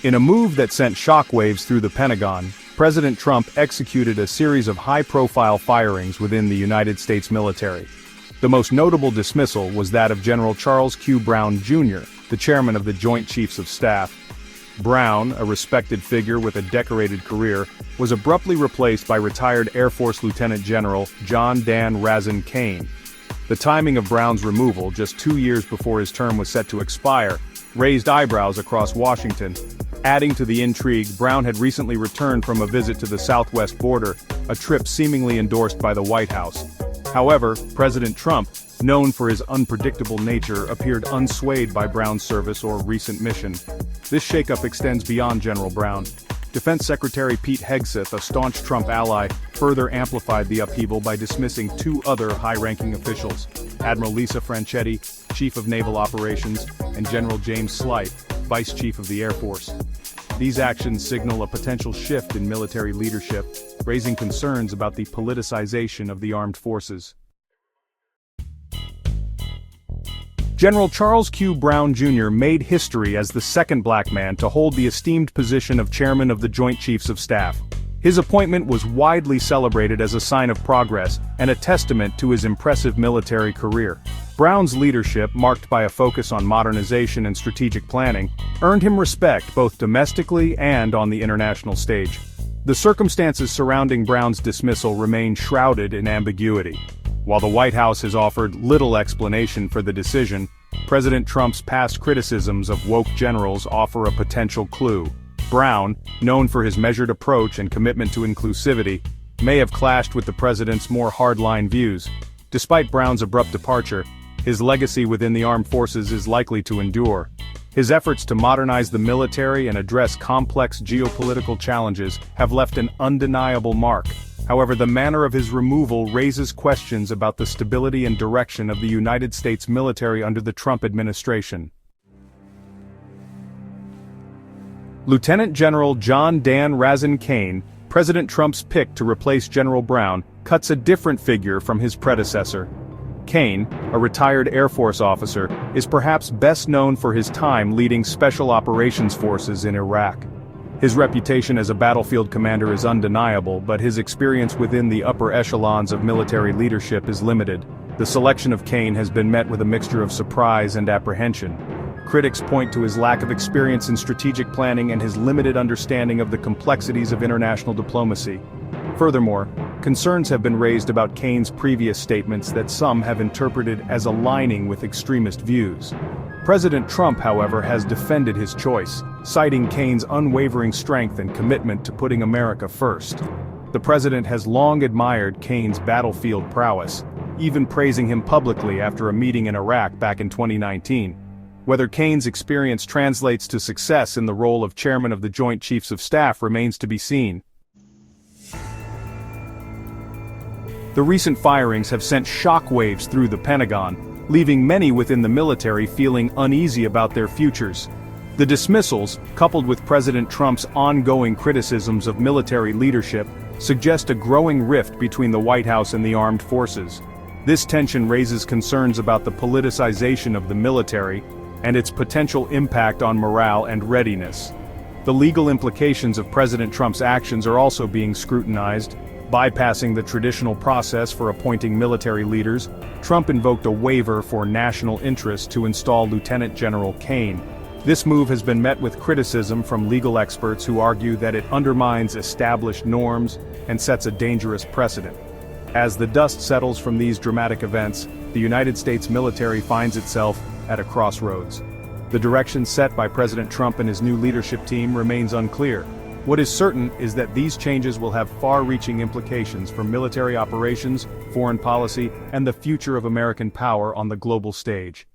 In a move that sent shockwaves through the Pentagon, President Trump executed a series of high-profile firings within the United States military. The most notable dismissal was that of General Charles Q. Brown, Jr., the chairman of the Joint Chiefs of Staff. Brown, a respected figure with a decorated career, was abruptly replaced by retired Air Force Lieutenant General John Dan Razin Kane. The timing of Brown's removal, just 2 years before his term was set to expire, raised eyebrows across Washington. Adding to the intrigue, Brown had recently returned from a visit to the southwest border, a trip seemingly endorsed by the White House. However, President Trump, known for his unpredictable nature, appeared unswayed by Brown's service or recent mission. This shakeup extends beyond General Brown. Defense Secretary Pete Hegseth, a staunch Trump ally, further amplified the upheaval by dismissing 2 other high-ranking officials, Admiral Lisa Franchetti, Chief of Naval Operations, and General James Slight, Vice Chief of the Air Force. These actions signal a potential shift in military leadership, raising concerns about the politicization of the armed forces. General Charles Q. Brown, Jr. made history as the second black man to hold the esteemed position of Chairman of the Joint Chiefs of Staff. His appointment was widely celebrated as a sign of progress and a testament to his impressive military career. Brown's leadership, marked by a focus on modernization and strategic planning, earned him respect both domestically and on the international stage. The circumstances surrounding Brown's dismissal remain shrouded in ambiguity. While the White House has offered little explanation for the decision, President Trump's past criticisms of woke generals offer a potential clue. Brown, known for his measured approach and commitment to inclusivity, may have clashed with the president's more hardline views. Despite Brown's abrupt departure, his legacy within the armed forces is likely to endure. His efforts to modernize the military and address complex geopolitical challenges have left an undeniable mark. However, the manner of his removal raises questions about the stability and direction of the United States military under the Trump administration. Lieutenant General John Dan Razin Kane, President Trump's pick to replace General Brown, cuts a different figure from his predecessor. Kane, a retired Air Force officer, is perhaps best known for his time leading Special Operations Forces in Iraq. His reputation as a battlefield commander is undeniable, but his experience within the upper echelons of military leadership is limited. The selection of Kane has been met with a mixture of surprise and apprehension. Critics point to his lack of experience in strategic planning and his limited understanding of the complexities of international diplomacy. Furthermore, concerns have been raised about Kane's previous statements that some have interpreted as aligning with extremist views. President Trump, however, has defended his choice, citing Kane's unwavering strength and commitment to putting America first. The president has long admired Kane's battlefield prowess, even praising him publicly after a meeting in Iraq back in 2019. Whether Kane's experience translates to success in the role of Chairman of the Joint Chiefs of Staff remains to be seen. The recent firings have sent shockwaves through the Pentagon, leaving many within the military feeling uneasy about their futures. The dismissals, coupled with President Trump's ongoing criticisms of military leadership, suggest a growing rift between the White House and the armed forces. This tension raises concerns about the politicization of the military and its potential impact on morale and readiness. The legal implications of President Trump's actions are also being scrutinized. Bypassing the traditional process for appointing military leaders, Trump invoked a waiver for national interest to install Lieutenant General Kane. This move has been met with criticism from legal experts who argue that it undermines established norms and sets a dangerous precedent. As the dust settles from these dramatic events, the United States military finds itself at a crossroads. The direction set by President Trump and his new leadership team remains unclear. What is certain is that these changes will have far-reaching implications for military operations, foreign policy, and the future of American power on the global stage.